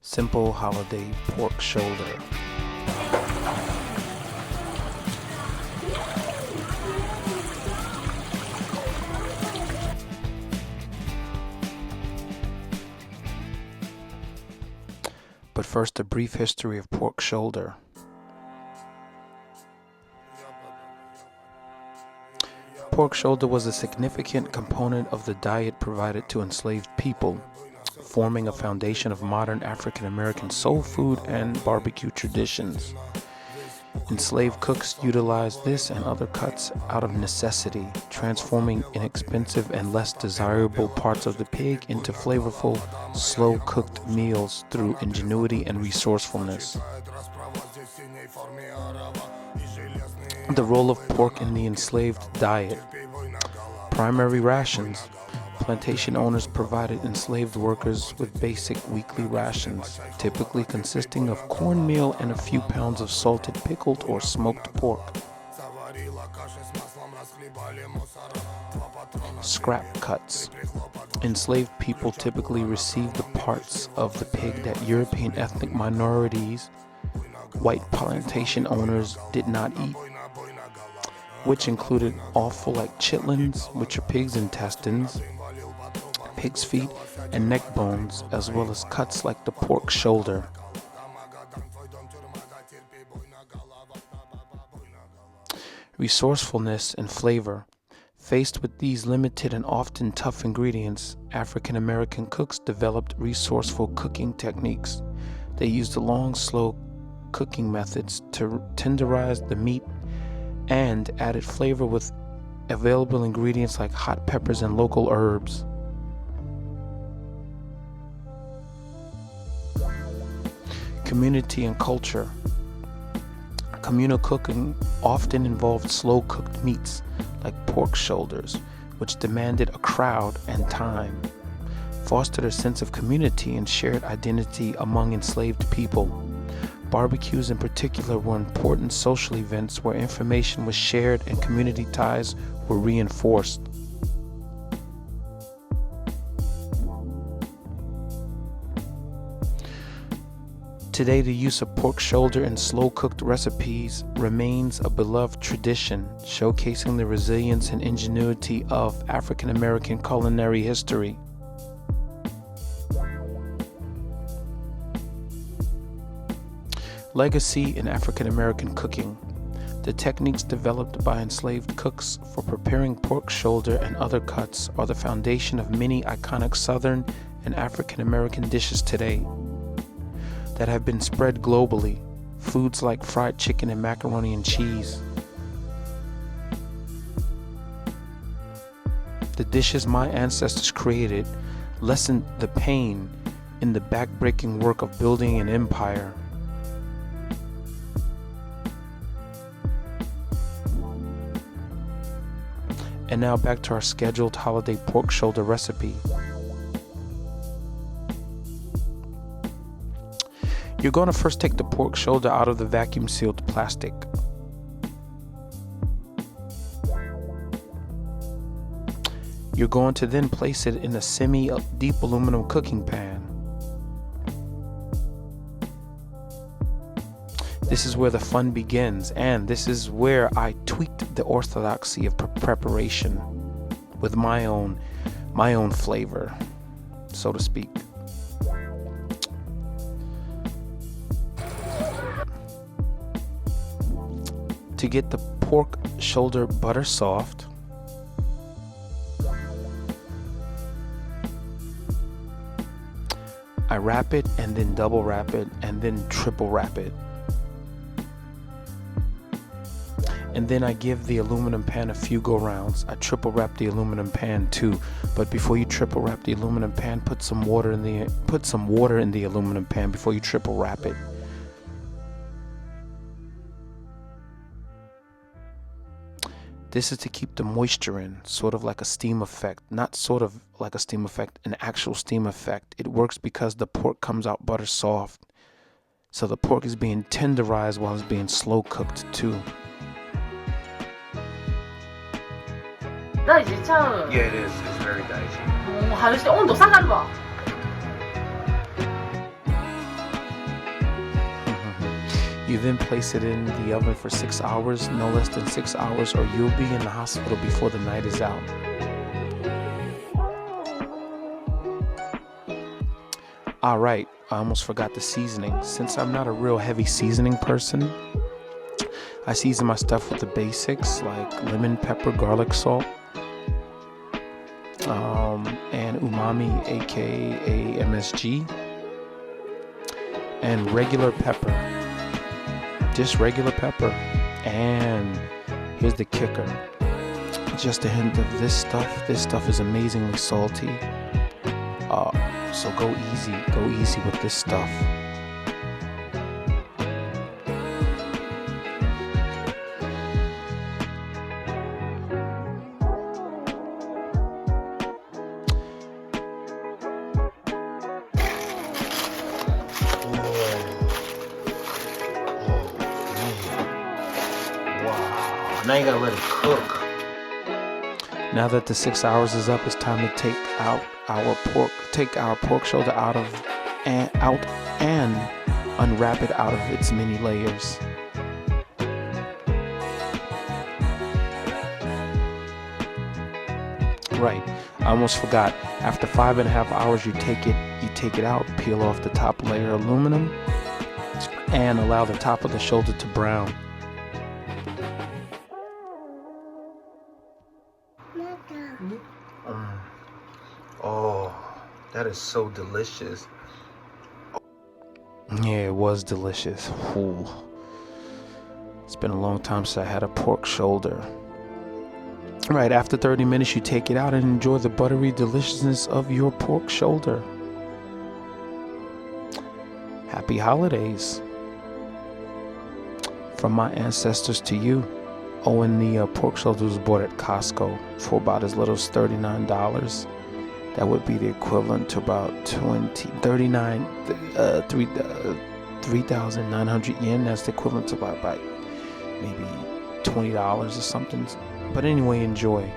Simple holiday pork shoulder. But first, a brief history of pork shoulder. Pork shoulder was a significant component of the diet provided to enslaved people, forming a foundation of modern African American soul food and barbecue traditions. Enslaved cooks utilized this and other cuts out of necessity, transforming inexpensive and less desirable parts of the pig into flavorful, slow-cooked meals through ingenuity and resourcefulness. The role of pork in the enslaved diet. Primary rations. Plantation owners provided enslaved workers with basic weekly rations, typically consisting of cornmeal and a few pounds of salted, pickled, or smoked pork. Scrap cuts. Enslaved people typically received the parts of the pig that European ethnic minorities, white plantation owners, did not eat, which included offal like chitlins, which are pig's intestines, pig's feet, and neck bones, as well as cuts like the pork shoulder. Resourcefulness and flavor. Faced with these limited and often tough ingredients, African American cooks developed resourceful cooking techniques. They used long, slow cooking methods to tenderize the meat and added flavor with available ingredients like hot peppers and local herbs. Community and culture. Communal cooking often involved slow-cooked meats like pork shoulders, which demanded a crowd and time, fostered a sense of community and shared identity among enslaved people. Barbecues in particular were important social events where information was shared and community ties were reinforced. Today, the use of pork shoulder in slow-cooked recipes remains a beloved tradition, showcasing the resilience and ingenuity of African American culinary history. Legacy in African American cooking. The techniques developed by enslaved cooks for preparing pork shoulder and other cuts are the foundation of many iconic Southern and African American dishes today that have been spread globally. Foods like fried chicken and macaroni and cheese. The dishes my ancestors created lessened the pain in the backbreaking work of building an empire. And now back to our scheduled holiday pork shoulder recipe. You're going to first take the pork shoulder out of the vacuum sealed plastic. You're going to then place it in a semi-deep aluminum cooking pan. This is where the fun begins, and this is where I tweaked the orthodoxy of preparation with my own flavor, so to speak. To get the pork shoulder butter soft, I wrap it and then double wrap it and then triple wrap it. And then I give the aluminum pan a few go rounds. I triple wrap the aluminum pan too. But before you triple wrap the aluminum pan, put some water in the aluminum pan before you triple wrap it. This is to keep the moisture in, sort of like a steam effect. Not sort of like a steam effect, an actual steam effect. It works because the pork comes out butter soft. So the pork is being tenderized while it's being slow cooked too. 다이지 참. Yeah, it is. It's very dicey. 하늘씨 온도 상하는 거. You then place it in the oven for 6 hours, no less than 6 hours, or you'll be in the hospital before the night is out. All right, I almost forgot the seasoning. Since I'm not a real heavy seasoning person, I season my stuff with the basics like lemon, pepper, garlic, salt, and umami, aka MSG, and regular pepper. Just regular pepper. And here's the kicker. Just a hint of this stuff. This stuff is amazingly salty. So go easy with this stuff. Now you gotta let it cook. Now that the 6 hours is up, it's time to take our pork shoulder out and unwrap it out of its many layers. Right, I almost forgot. After 5.5 hours, you take it out, peel off the top layer of aluminum, and allow the top of the shoulder to brown. Oh, that is so delicious. Yeah, it was delicious. Ooh. It's been a long time since I had a pork shoulder. Right, after 30 minutes, you take it out and enjoy the buttery deliciousness of your pork shoulder. Happy holidays from my ancestors to you. Oh, and the pork shoulder was bought at Costco for about as little as $39. That would be the equivalent to about 3,900 yen. That's the equivalent to about maybe $20 or something. But anyway, enjoy.